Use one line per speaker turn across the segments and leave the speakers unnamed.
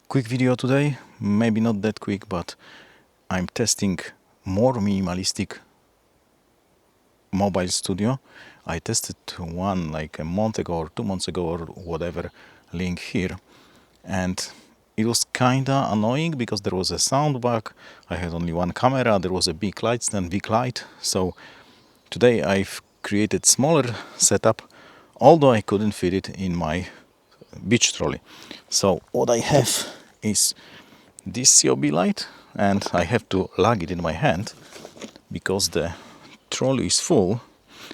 Quick video today, maybe not that quick, but I'm testing more minimalistic mobile studio. I tested one like a month ago or 2 months ago or whatever, link here, and it was kinda annoying because there was a sound bug. I had only one camera, there was a big light stand, big light. So today I've created smaller setup, although I couldn't fit it in my beach trolley. So what I have is this COB light, and I have to lug it in my hand because the trolley is full.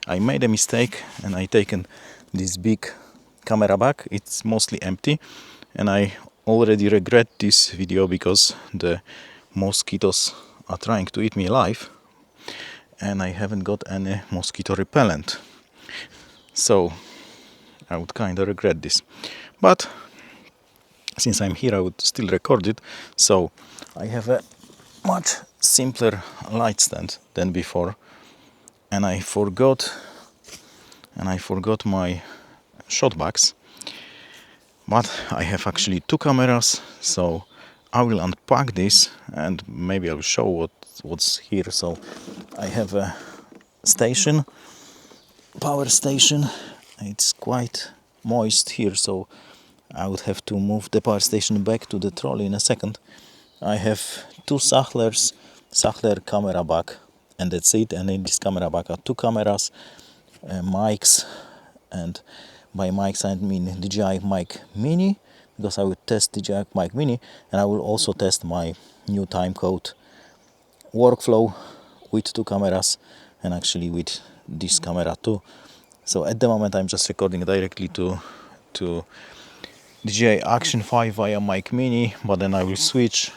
I made a mistake and I taken this big camera bag. It's mostly empty, and I already regret this video because the mosquitoes are trying to eat me alive and I haven't got any mosquito repellent. So I would kind of regret this, but since I'm here I would still record it. So I have a much simpler light stand than before, and I forgot my shot bags, but I have actually two cameras, so I will unpack this and maybe I'll show what's here. So I have a station, power station. It's quite moist here, so I would have to move the power station back to the trolley in a second. I have two Sachtler camera bag, and that's it. And in this camera bag are two cameras, mics, and by mics I mean DJI Mic Mini, because I will test DJI Mic Mini, and I will also test my new timecode workflow with two cameras and actually with this camera too. So at the moment I'm just recording directly to DJI Action 5 via Mic Mini, but then I will switch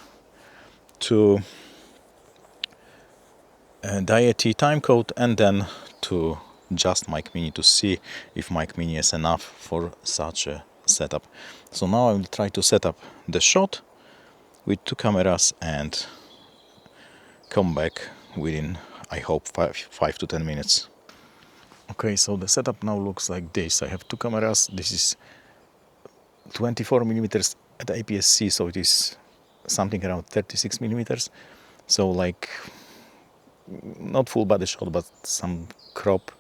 to Deity timecode and then to just Mic Mini to see if Mic Mini is enough for such a setup. So now I will try to set up the shot with two cameras and come back within, I hope, 5 to 10 minutes. Okay, so the setup now looks like this. I have two cameras. This is 24 millimeters at APS-C, so it is something around 36 millimeters. So like not full body shot, but some crop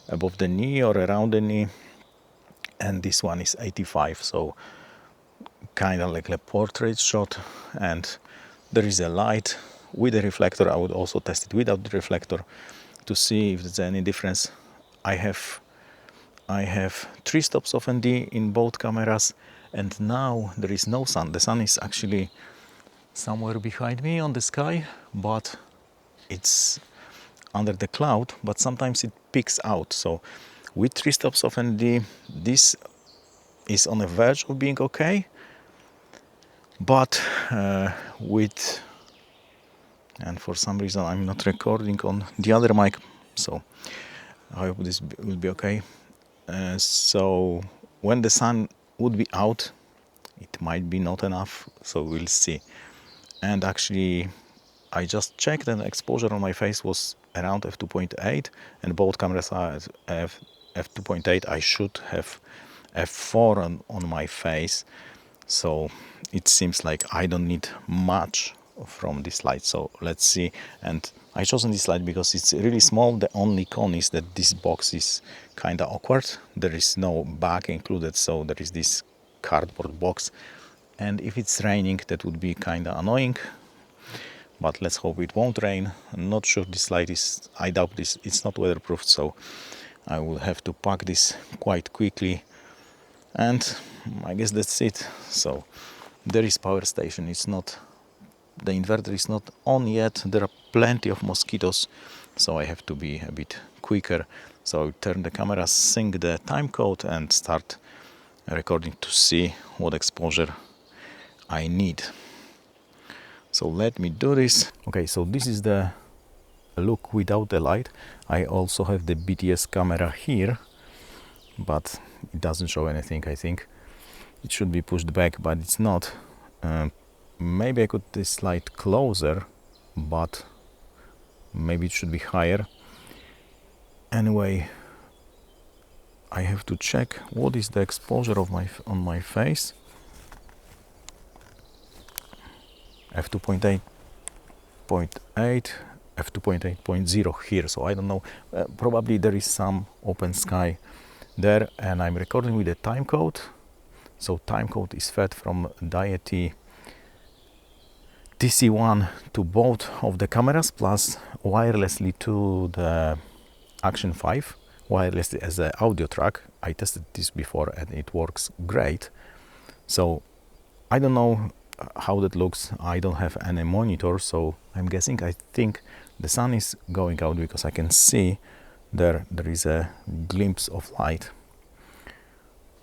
above the knee or around the knee. And this one is 85, so kind of like a portrait shot. And there is a light with a reflector. I would also test it without the reflector to see if there's any difference. I have 3 stops of ND in both cameras, and now there is no sun. The sun is actually somewhere behind me on the sky, but it's under the cloud, but sometimes it peaks out. So with 3 stops of ND, this is on the verge of being okay, but and for some reason I'm not recording on the other mic, so I hope this will be okay. So when the sun would be out, it might be not enough, so we'll see. And actually I just checked, and the exposure on my face was around f2.8, and both cameras are at f2.8. I should have f4 on my face, so it seems like I don't need much from this light. So let's see. And I chosen this light because it's really small. The only con is that this box is kind of awkward. There is no bag included, so there is this cardboard box, and if it's raining that would be kind of annoying, but let's hope it won't rain. I'm not sure this light is, I doubt this, it's not weatherproof, so I will have to pack this quite quickly, and I guess that's it. So there is power station. It's not, the inverter is not on yet. There are plenty of mosquitoes, so I have to be a bit quicker. So I'll turn the camera, sync the time code, and start recording to see what exposure I need. So let me do this. Okay, so this is the look without the light. I also have the BTS camera here, but it doesn't show anything. I think it should be pushed back, but it's not. Maybe I could this light closer, but maybe it should be higher. Anyway, I have to check what is the exposure of on my face. f2.8 f2.8.0 here, so I don't know, probably there is some open sky there, and I'm recording with a timecode. So timecode is fed from Deity TC-1 to both of the cameras, plus wirelessly to the Action 5, wirelessly as an audio track. I tested this before and it works great. So I don't know how that looks. I don't have any monitor, so I'm guessing, I think the sun is going out, because I can see there is a glimpse of light.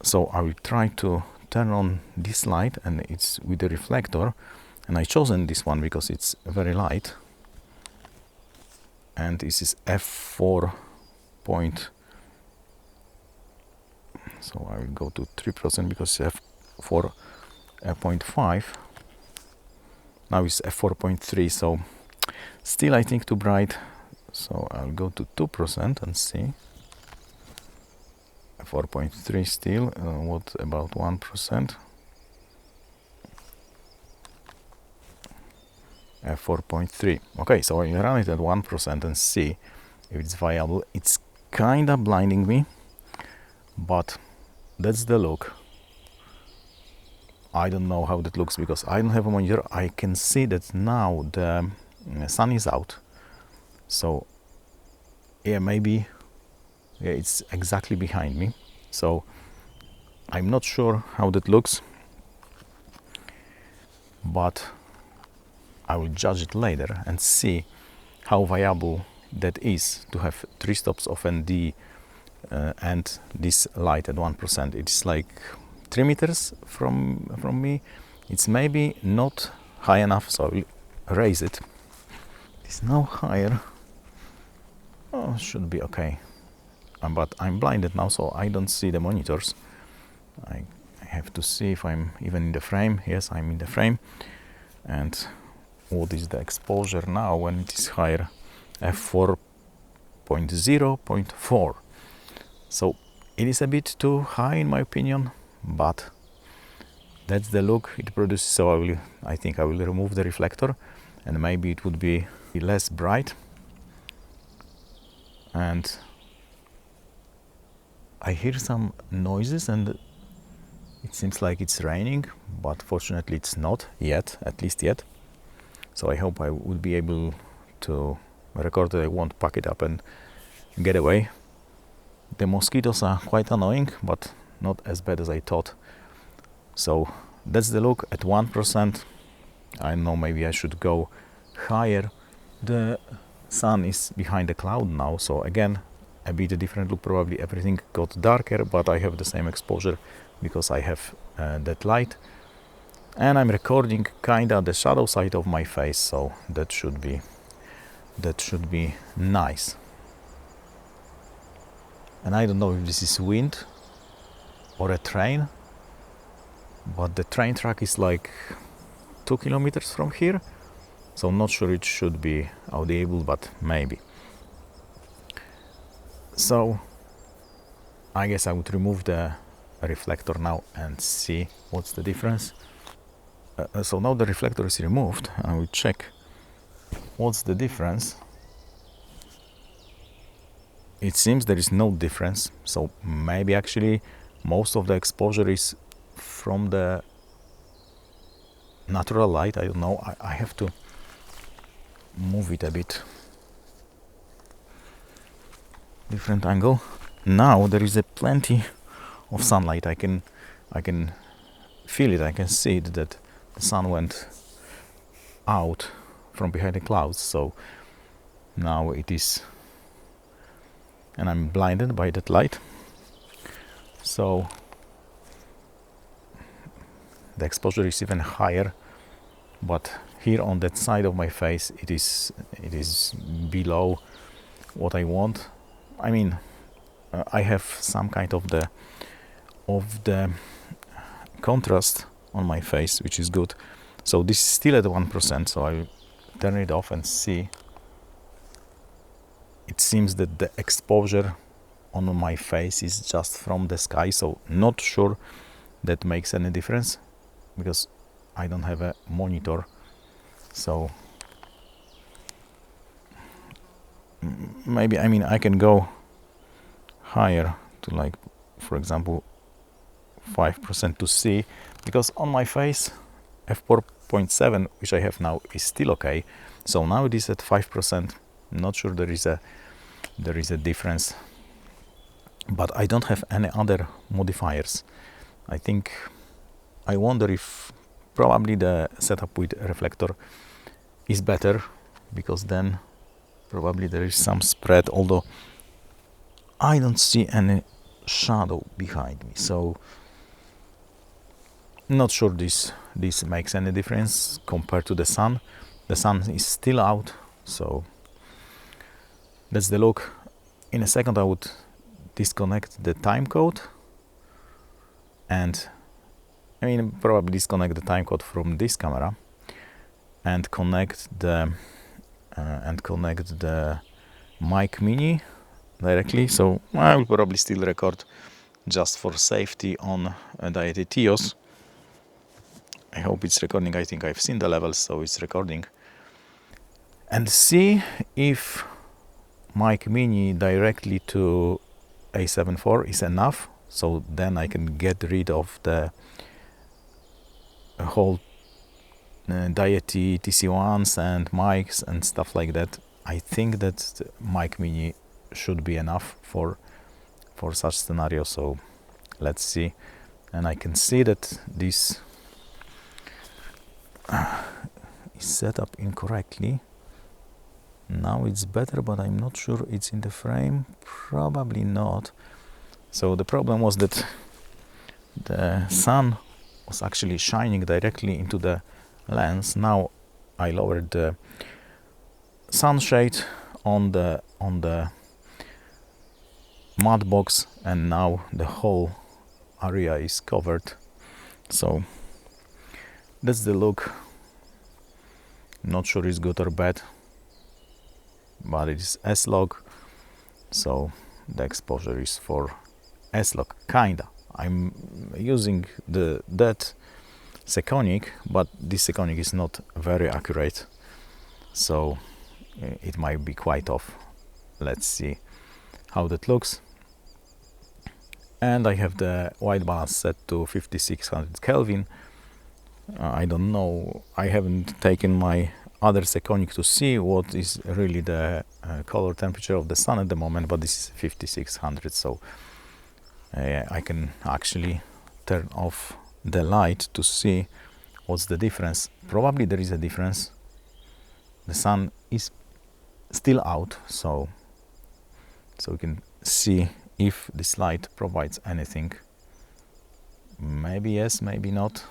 So I will try to turn on this light, and it's with the reflector, and I chosen this one because it's very light, and this is f4 point, so I will go to 3% because f4.5. now it's f4.3, so still I think too bright, so I'll go to 2% and see. 4.3 still. What about 1%? F4.3. Okay, so I run it at 1% and see if it's viable. It's kinda blinding me, but that's the look. I don't know how that looks because I don't have a monitor. I can see that now the sun is out, so yeah, maybe, yeah, it's exactly behind me, so I'm not sure how that looks, but I will judge it later and see how viable that is to have 3 stops of ND and this light at 1%. It's like 3 meters from me. It's maybe not high enough, so I will raise it. It's now higher. Oh, should be okay. But I'm blinded now, so I don't see the monitors. I have to see if I'm even in the frame. Yes, I'm in the frame. And what is the exposure now when it is higher? f4.0.4. So it is a bit too high in my opinion, but that's the look it produces. So I think I will remove the reflector, and maybe it would be less bright. And I hear some noises, and it seems like it's raining, but fortunately it's not yet, at least yet. So I hope I will be able to record that. I won't pack it up and get away. The mosquitoes are quite annoying, but not as bad as I thought. So that's the look at 1%. I know, maybe I should go higher. The sun is behind the cloud now, so again, a bit different look. Probably everything got darker, but I have the same exposure because I have that light, and I'm recording kinda the shadow side of my face, so that should be nice. And I don't know if this is wind or a train, but the train track is like 2 kilometers from here, so I'm not sure it should be audible, but maybe. So I guess I would remove the reflector now and see what's the difference. So now the reflector is removed, and I will check what's the difference. It seems there is no difference, so maybe actually most of the exposure is from the natural light. I don't know, I have to move it a bit. Different angle. Now there is a plenty of sunlight. I can feel it, I can see it, that the sun went out from behind the clouds, so now it is, and I'm blinded by that light, so the exposure is even higher, but here on that side of my face it is below what I want. I mean, I have some kind of the contrast on my face, which is good. So this is still at 1%, so I'll turn it off and see. It seems that the exposure on my face is just from the sky, so not sure that makes any difference because I don't have a monitor. So maybe, I mean, I can go higher to, like, for example, 5% to see, because on my face f4.7, which I have now, is still okay. So now it is at 5%. Not sure there is a difference, but I don't have any other modifiers. I think, I wonder if probably the setup with reflector is better, because then probably there is some spread, although I don't see any shadow behind me, so not sure this makes any difference compared to the sun. The sun is still out, so that's the look. In a second I would disconnect the time code, and I mean, probably disconnect the time code from this camera and connect the mic mini directly. So I will probably still record just for safety on Deity TC-1. I hope it's recording. I think I've seen the levels, so it's recording. And see if mic mini directly to A7 IV is enough, so then I can get rid of the whole Deity TC-1s and mics and stuff like that. I think that mic mini should be enough for such scenario, so let's see. And I can see that this is set up incorrectly. Now it's better, but I'm not sure it's in the frame. Probably not. So the problem was that the sun was actually shining directly into the lens. Now I lowered the sunshade on the matte box, and now the whole area is covered. So that's the look. Not sure it's good or bad, but it is S-Log, so the exposure is for S-Log, kinda. I'm using that Sekonic, but this Sekonic is not very accurate, so it might be quite off. Let's see how that looks. And I have the white balance set to 5600 Kelvin. I don't know, I haven't taken my other Sekonic to see what is really the color temperature of the sun at the moment, but this is 5600, so I can actually turn off the light to see what's the difference. Probably there is a difference. The sun is still out, so we can see if this light provides anything. Maybe yes, maybe not.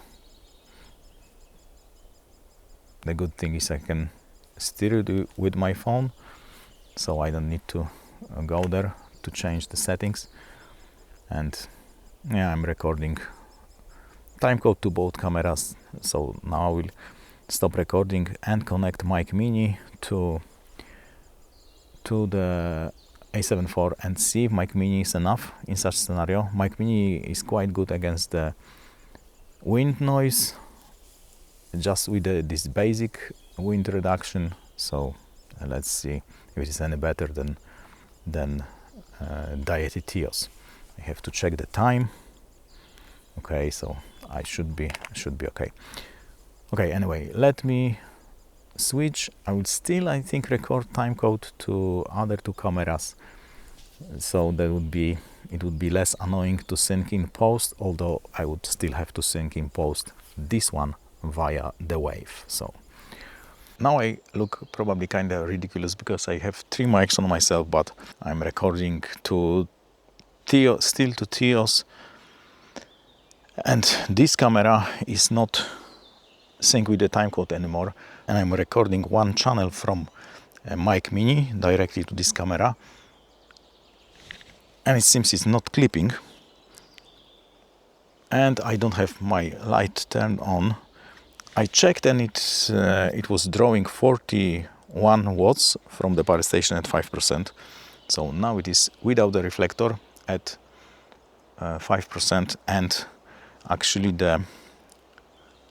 The good thing is I can steer it with my phone, so I don't need to go there to change the settings. And yeah, I'm recording timecode to both cameras, so now I will stop recording and connect mic mini to the A7 IV and see if mic mini is enough in such scenario. Mic mini is quite good against the wind noise, just with this basic wind reduction. So let's see if it is any better than Deity TC-1. I have to check the time. Okay, so I should be okay. Okay, anyway, let me switch. I will still, I think, record timecode to other two cameras, so that it would be less annoying to sync in post, although I would still have to sync in post this one via the wave. So now I look probably kind of ridiculous because I have 3 mics on myself, but I'm recording to still to TC-1, and this camera is not sync with the timecode anymore, and I'm recording one channel from a mic mini directly to this camera, and it seems it's not clipping, and I don't have my light turned on. I checked, and it was drawing 41 watts from the power station at 5%. So now it is without the reflector at 5%, and actually the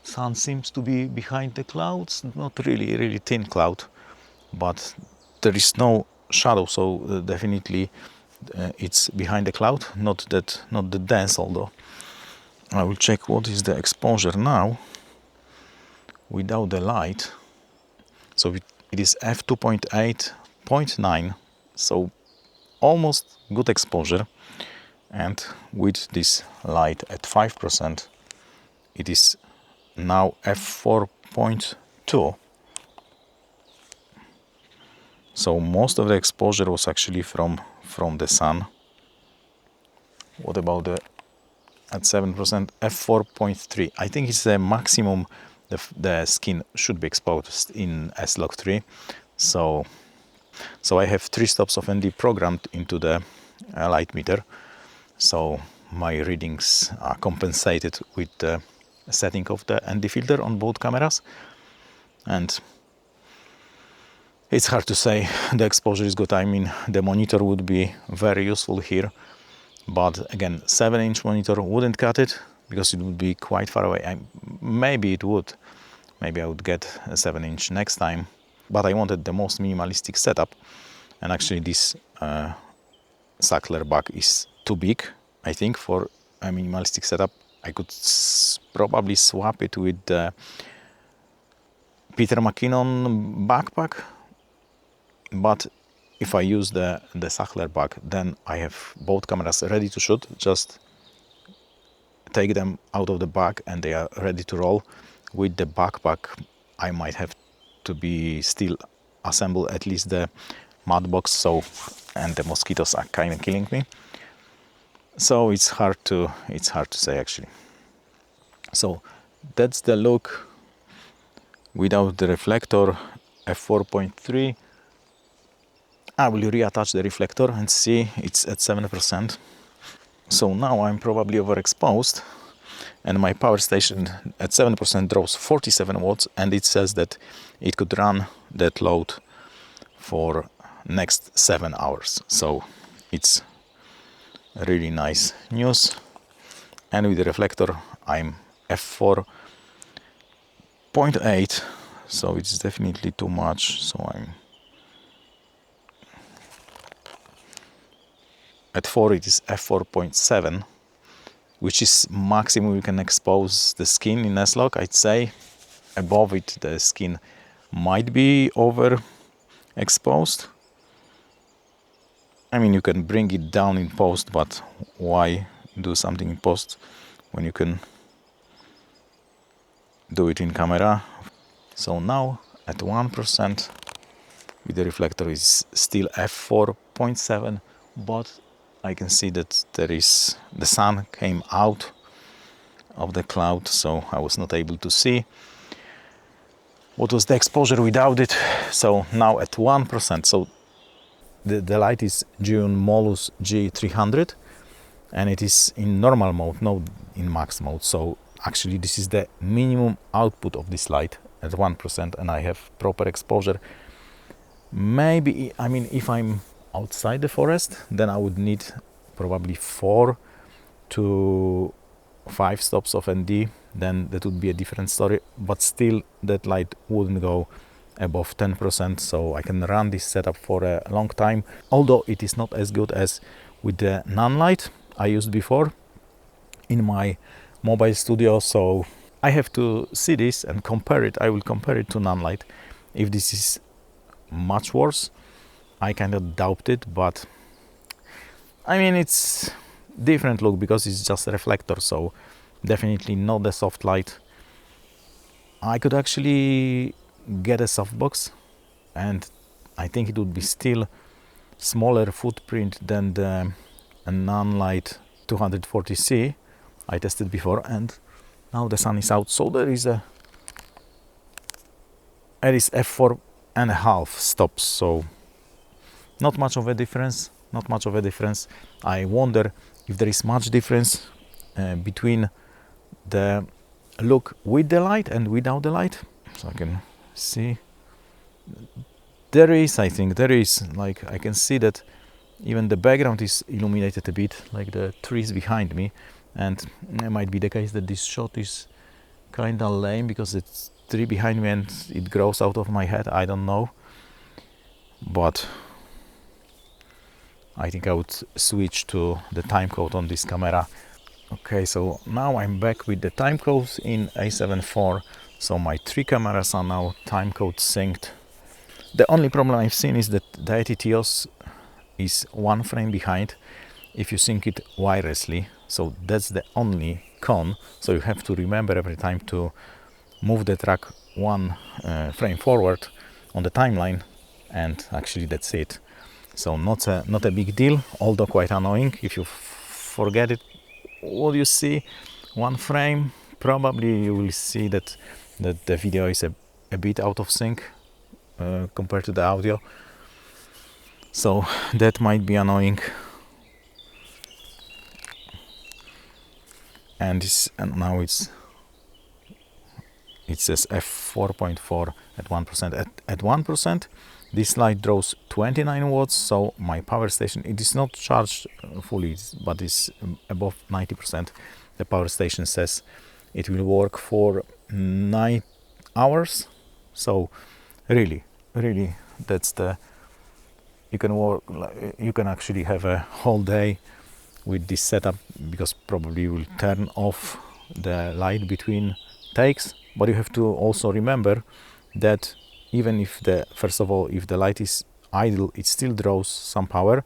Sun seems to be behind the clouds, not really thin cloud, but there is no shadow, so definitely it's behind the cloud, not that dense. Although I will check what is the exposure now without the light. So it is f2.8 0.9, so almost good exposure. And with this light at 5%, it is now f4.2. So most of the exposure was actually from the sun. What about the at 7%, f4.3? I think it's the maximum the skin should be exposed in S-Log3. So I have 3 stops of ND programmed into the light meter. So my readings are compensated with the setting of the ND filter on both cameras. And it's hard to say the exposure is good. I mean, the monitor would be very useful here. But again, 7-inch monitor wouldn't cut it because it would be quite far away. Maybe it would. Maybe I would get a 7-inch next time. But I wanted the most minimalistic setup. And actually this Sackler bag is too big, I think, for a minimalistic setup. I could probably swap it with the Peter McKinnon backpack. But if I use the Sackler bag, then I have both cameras ready to shoot. Just take them out of the bag and they are ready to roll. With the backpack, I might have to be still assemble at least the mud box, and the mosquitoes are kind of killing me. So it's hard to say actually. So that's the look without the reflector, f4.3. I will reattach the reflector and see it's at 7%. So now I'm probably overexposed, and my power station at 7% draws 47 watts, and it says that it could run that load for next 7 hours. So it's really nice news. And with the reflector I'm f4.8, so it's definitely too much. So I'm at 4, it is f4.7, which is maximum you can expose the skin in S-Log. I'd say above it the skin might be overexposed. I mean, you can bring it down in post, but why do something in post when you can do it in camera? So now at 1% with the reflector is still f4.7, but I can see that the sun came out of the cloud, so I was not able to see what was the exposure without it. So now at 1%, so the light is Zhiyun Molus G300, and it is in normal mode, not in max mode. So actually this is the minimum output of this light at 1%, and I have proper exposure. Maybe, I mean, if I'm outside the forest, then I would need probably 4 to 5 stops of ND. Then that would be a different story, but still that light wouldn't go above 10%, so I can run this setup for a long time, although it is not as good as with the non-light I used before in my mobile studio. So I have to see this and compare it. I will compare it to non-light. If this is much worse, I kind of doubt it, but I mean, it's different look because it's just a reflector, so definitely not the soft light. I could actually get a softbox, and I think it would be still smaller footprint than the non-light 240C I tested before. And now the sun is out, so there is f4.5 stops, so not much of a difference. I wonder if there is much difference between the look with the light and without the light. So I can see there is, I think there is, like I can see that even the background is illuminated a bit, like the trees behind me, and it might be the case that this shot is kind of lame because it's tree behind me and it grows out of my head. I don't know, but I think I would switch to the time code on this camera. Okay, so now I'm back with the time codes in A7 IV. So my 3 cameras are now time code synced. The only problem I've seen is that Deity TOS is 1 frame behind if you sync it wirelessly. So that's the only con. So you have to remember every time to move the track 1 frame forward on the timeline, and actually that's it. So not a big deal, although quite annoying. If you forget it, what you see 1 frame, probably you will see that the video is a bit out of sync compared to the audio. So that might be annoying. And now it says F4.4 at 1%. At 1%, this light draws 29 watts. So my power station, it is not charged fully, but it's above 90%. The power station says it will work for 9 hours. So really, that's you can actually have a whole day with this setup, because probably you will turn off the light between takes. But you have to also remember that even if first of all, if the light is idle, it still draws some power.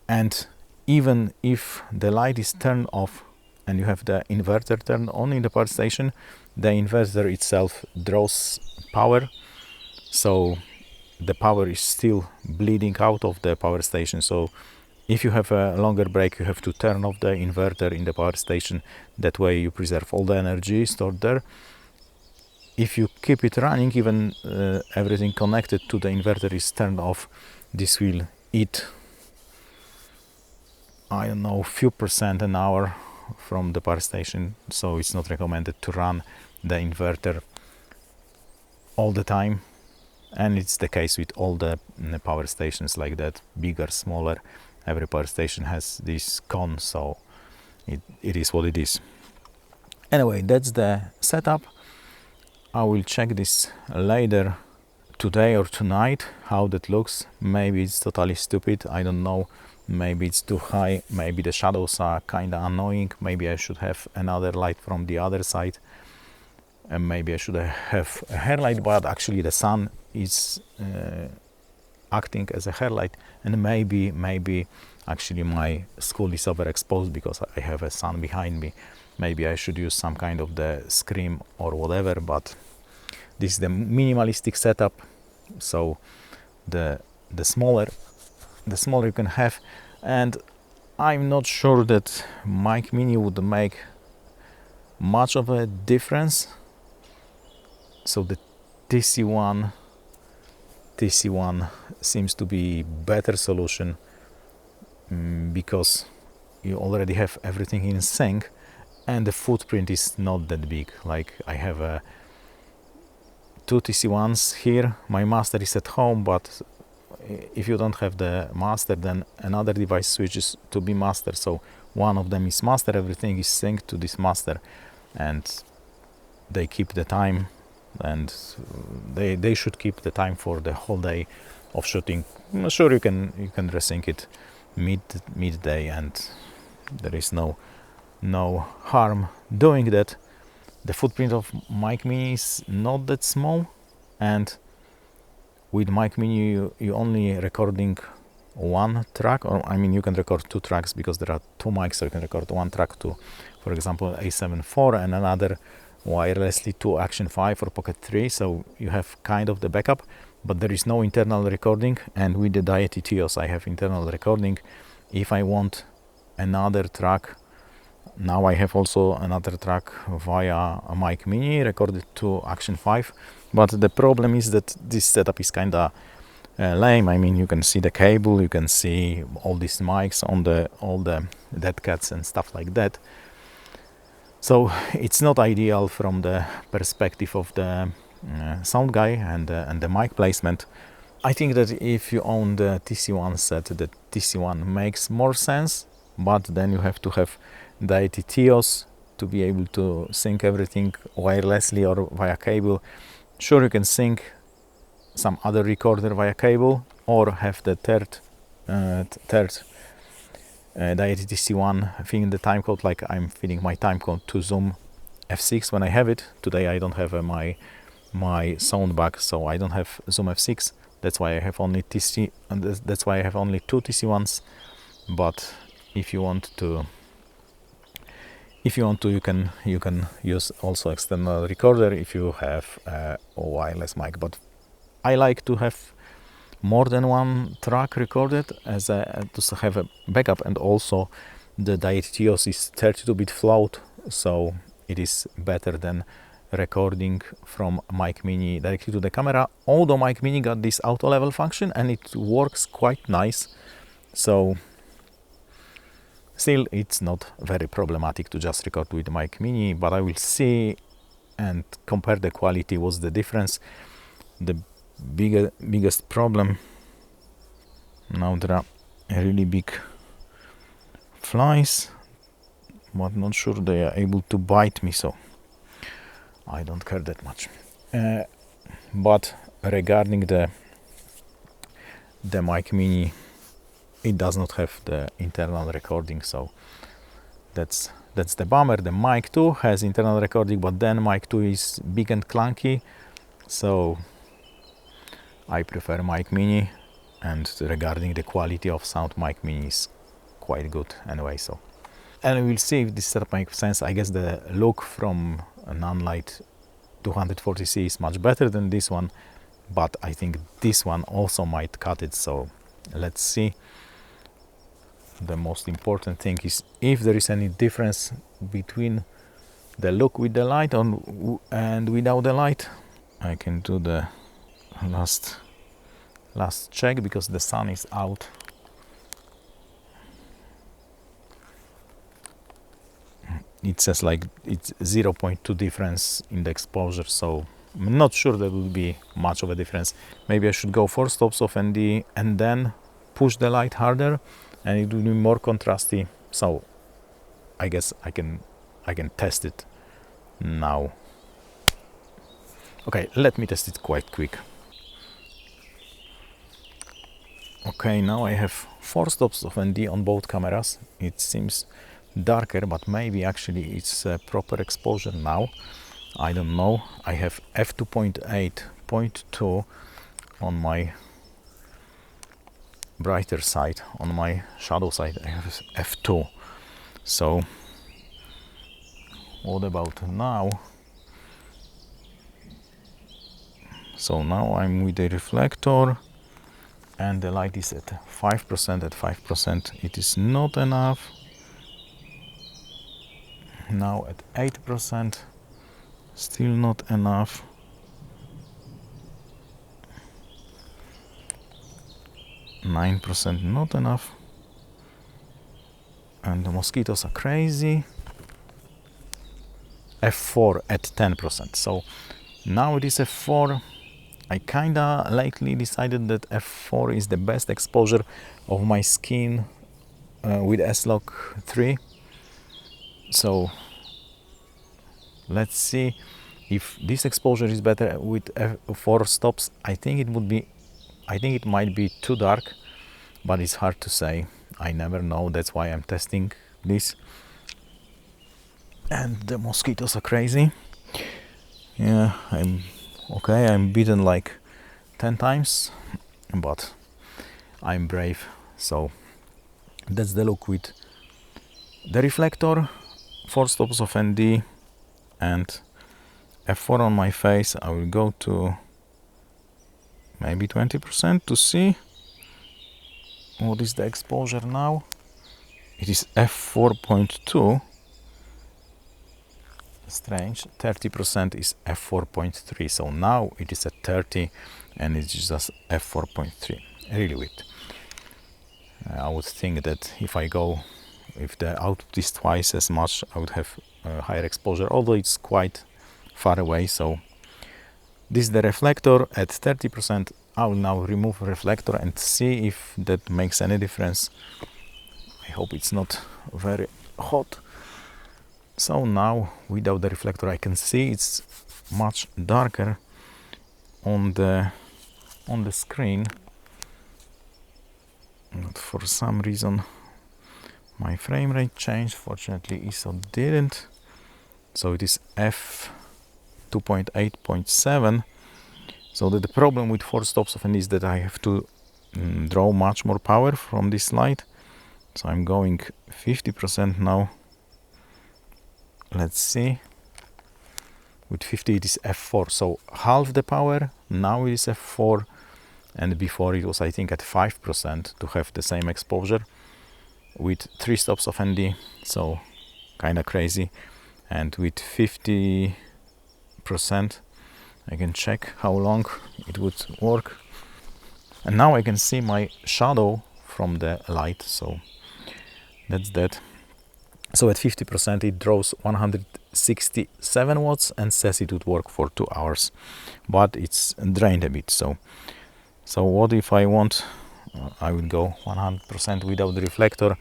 And even if the light is turned off and you have the inverter turned on in the power station, the inverter itself draws power. So the power is still bleeding out of the power station. So if you have a longer break, you have to turn off the inverter in the power station. That way you preserve all the energy stored there. If you keep it running, even everything connected to the inverter is turned off, this will eat, I don't know, few percent an hour from the power station. So it's not recommended to run the inverter all the time. And it's the case with all the power stations like that, bigger, smaller. Every power station has this con, so it is what it is. Anyway, that's the setup. I will check this later today or tonight, how that looks. Maybe it's totally stupid, I don't know. Maybe it's too high, maybe the shadows are kind of annoying. Maybe I should have another light from the other side. And maybe I should have a hairlight, but actually the sun is acting as a hairlight, and maybe actually my school is overexposed because I have a sun behind me. Maybe I should use some kind of the Scrim or whatever, but this is the minimalistic setup. So the smaller you can have, and I'm not sure that Mic Mini would make much of a difference. So the TC-1 seems to be better solution, because you already have everything in sync and the footprint is not that big. Like I have 2 TC-1s here. My master is at home, but if you don't have the master, then another device switches to be master. So one of them is master, everything is synced to this master, and they keep the time. And they should keep the time for the whole day of shooting. Sure, you can resync it midday, and there is no harm doing that. The footprint of Mic Mini is not that small, and with Mic Mini you only recording 1 track, or I mean you can record 2 tracks because there are 2 mics, so you can record 1 track to, for example, A7 IV, and another wirelessly to Action 5 or Pocket 3, so you have kind of the backup, but there is no internal recording. And with the Deity TOS I have internal recording. If I want another track, now I have also another track via a Mic Mini recorded to Action 5, but the problem is that this setup is kinda lame. I mean, you can see the cable, you can see all these mics on all the dead cats and stuff like that. So it's not ideal from the perspective of the sound guy and the mic placement. I think that if you own the TC-1 set, the TC-1 makes more sense, but then you have to have Deity TOS to be able to sync everything wirelessly or via cable. Sure, you can sync some other recorder via cable or have the third Deity TC-1 feeding the timecode, like I'm feeding my timecode to Zoom F6 when I have it. Today I don't have my sound back, so I don't have Zoom F6. That's why I have only TC, and that's why I have only two TC1s. But if you want to, you can use also external recorder if you have a wireless mic. But I like to have more than one track recorded as to have a backup, and also the Deity TOS is 32-bit float, so it is better than recording from Mic Mini directly to the camera. Although Mic Mini got this auto level function and it works quite nice, so still it's not very problematic to just record with Mic Mini. But I will see and compare the quality. What's the difference? The biggest problem now, there are really big flies, but not sure they are able to bite me, so I don't care that much. But regarding the Mic Mini, it does not have the internal recording, so that's the bummer. The Mic 2 has internal recording, but then Mic 2 is big and clunky, so I prefer Mic Mini. And regarding the quality of sound, Mic Mini is quite good anyway. So, and we'll see if this setup makes sense. I guess the look from a non-light 240C is much better than this one, but I think this one also might cut it. So let's see. The most important thing is if there is any difference between the look with the light on and without the light. I can do the last check because the sun is out. It says like it's 0.2 difference in the exposure, so I'm not sure there will be much of a difference. Maybe I should go 4 stops of ND and then push the light harder, and it will be more contrasty. So I guess I can test it now. Okay, let me test it quite quick. Okay, now I have 4 stops of ND on both cameras. It seems darker, but maybe actually it's a proper exposure now. I don't know. I have f2.8.2 on my brighter side. On my shadow side I have f2. So what about now? So now I'm with the reflector and the light is at 5%. At 5% it is not enough. Now at 8%, still not enough. %, not enough. And the mosquitoes are crazy. F4 at 10%. So now it is F4. I kinda lately decided that F4 is the best exposure of my skin with S-Log 3. So let's see if this exposure is better with F4 stops. I think it might be too dark, but it's hard to say. I never know. That's why I'm testing this. And the mosquitoes are crazy. Yeah, I'm beaten like 10 times, but I'm brave. So that's the look with the reflector, 4 stops of ND and F4 on my face. I will go to maybe 20% to see what is the exposure now. It is f4.2. Strange. 30% is f4.3. So now it is at 30 and it's just f4.3. Really weird. I would think that if the output is twice as much, I would have a higher exposure, although it's quite far away. So this is the reflector at 30%. I will now remove reflector and see if that makes any difference. I hope it's not very hot. So now without the reflector I can see it's much darker on the screen, but for some reason my frame rate changed. Fortunately ISO didn't, so it is f2.8.7. so the problem with 4 stops often is that I have to draw much more power from this light, so I'm going 50% now. Let's see, with 50 it is f4, so half the power. Now it is f4, and before it was I think at 5% to have the same exposure with 3 stops of ND, so kinda crazy. And with 50% I can check how long it would work, and now I can see my shadow from the light, so that's that. So at 50% it draws 167 watts and says it would work for 2 hours, but it's drained a bit. So what if I want, I would go 100% without the reflector,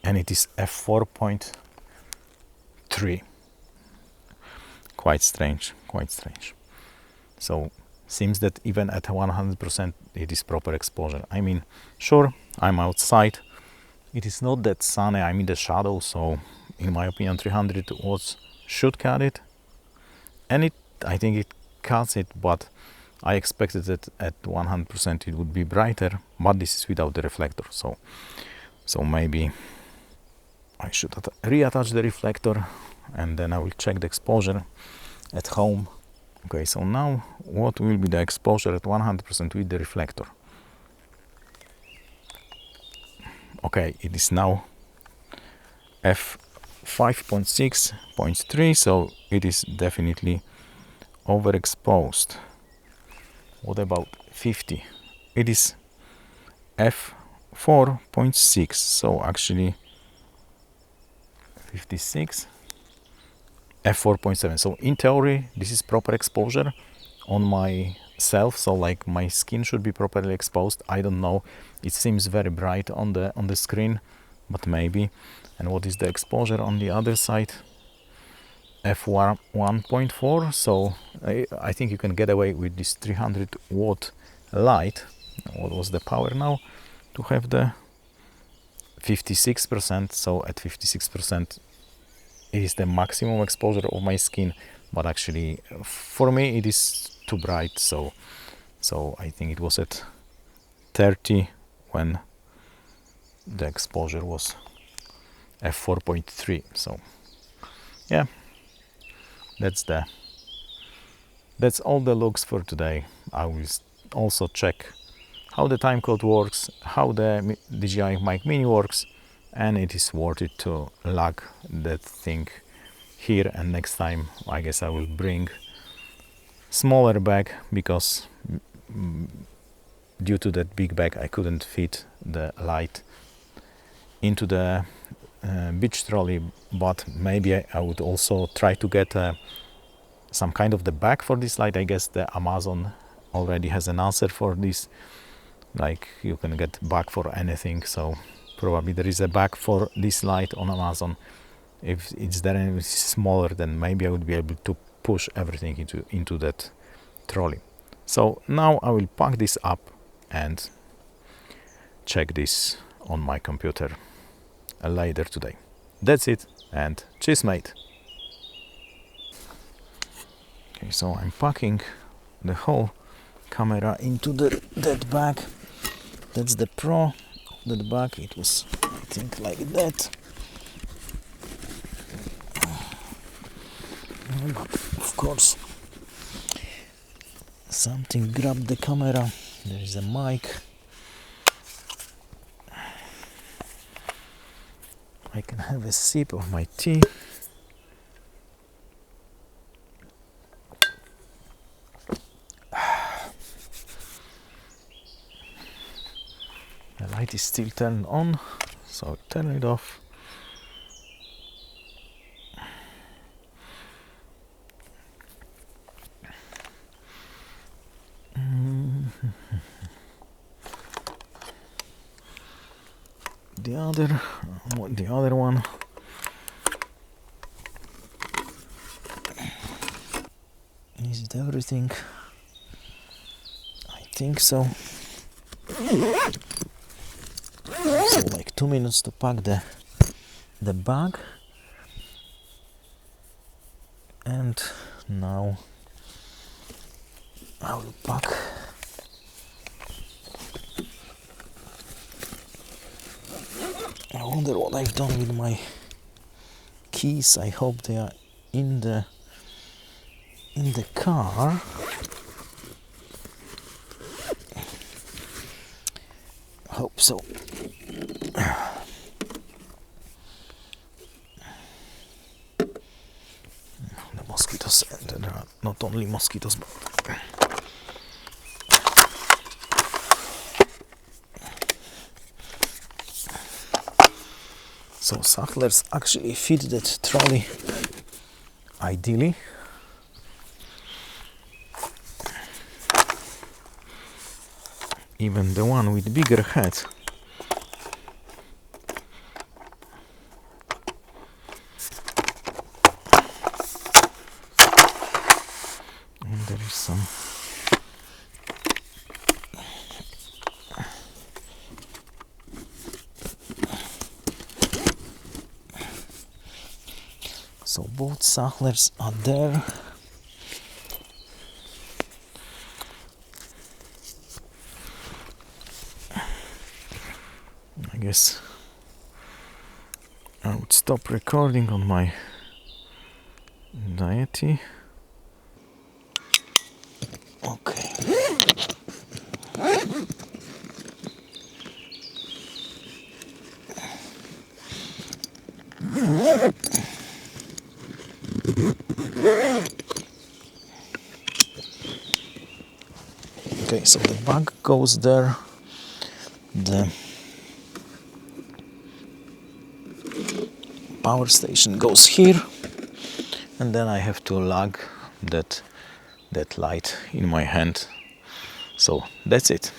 and it is f4.3. Quite strange. So seems that even at 100% it is proper exposure. I mean, sure, I'm outside, it is not that sunny, I'm in the shadow, so in my opinion 300 watts should cut it, and I think it cuts it, but I expected that at 100% it would be brighter, but this is without the reflector, so maybe I should reattach the reflector and then I will check the exposure at home. Okay, so now what will be the exposure at 100% with the reflector? Okay, it is now f5.6.3, so it is definitely overexposed. What about 50? It is f4.6, so actually 56, f4.7. so in theory this is proper exposure on myself, so like my skin should be properly exposed. I don't know, it seems very bright on the screen, but maybe. And what is the exposure on the other side? f1.4, so I think you can get away with this 300 watt light. What was the power now to have the 56%? So at 56% it is the maximum exposure of my skin, but actually for me it is too bright, so I think it was at 30 when the exposure was f4.3. so yeah, that's all the looks for today. I will also check how the timecode works, how the DJI Mic Mini works, and it is worth it to lug that thing here. And next time I guess I will bring smaller bag, because due to that big bag I couldn't fit the light into the beach trolley. But maybe I would also try to get some kind of the bag for this light. I guess the Amazon already has an answer for this, like you can get bag for anything, so probably there is a bag for this light on Amazon. If it's there and it's smaller, then maybe I would be able to push everything into that trolley. So now I will pack this up and check this on my computer later today. That's it, and cheers mate. Okay, so I'm packing the whole camera into that bag. That's the Pro, that bag. It was, I think, like that. But of course something grabbed the camera. There is a mic. I can have a sip of my tea. The light is still turned on, so turn it off. The other one. everything. I think so. So like 2 minutes to pack the bag, and now I will pack I wonder what I've done with my keys. I hope they are in the car. Hope so. The mosquitoes, and there are not only mosquitoes, but so Sachlers actually fit that trolley ideally. Even the one with bigger head. And there is some so both Sachlers are there. I guess I would stop recording on my Deity. Okay. Okay, so the bag goes there. The power station goes here, and then I have to lug that light in my hand. So that's it.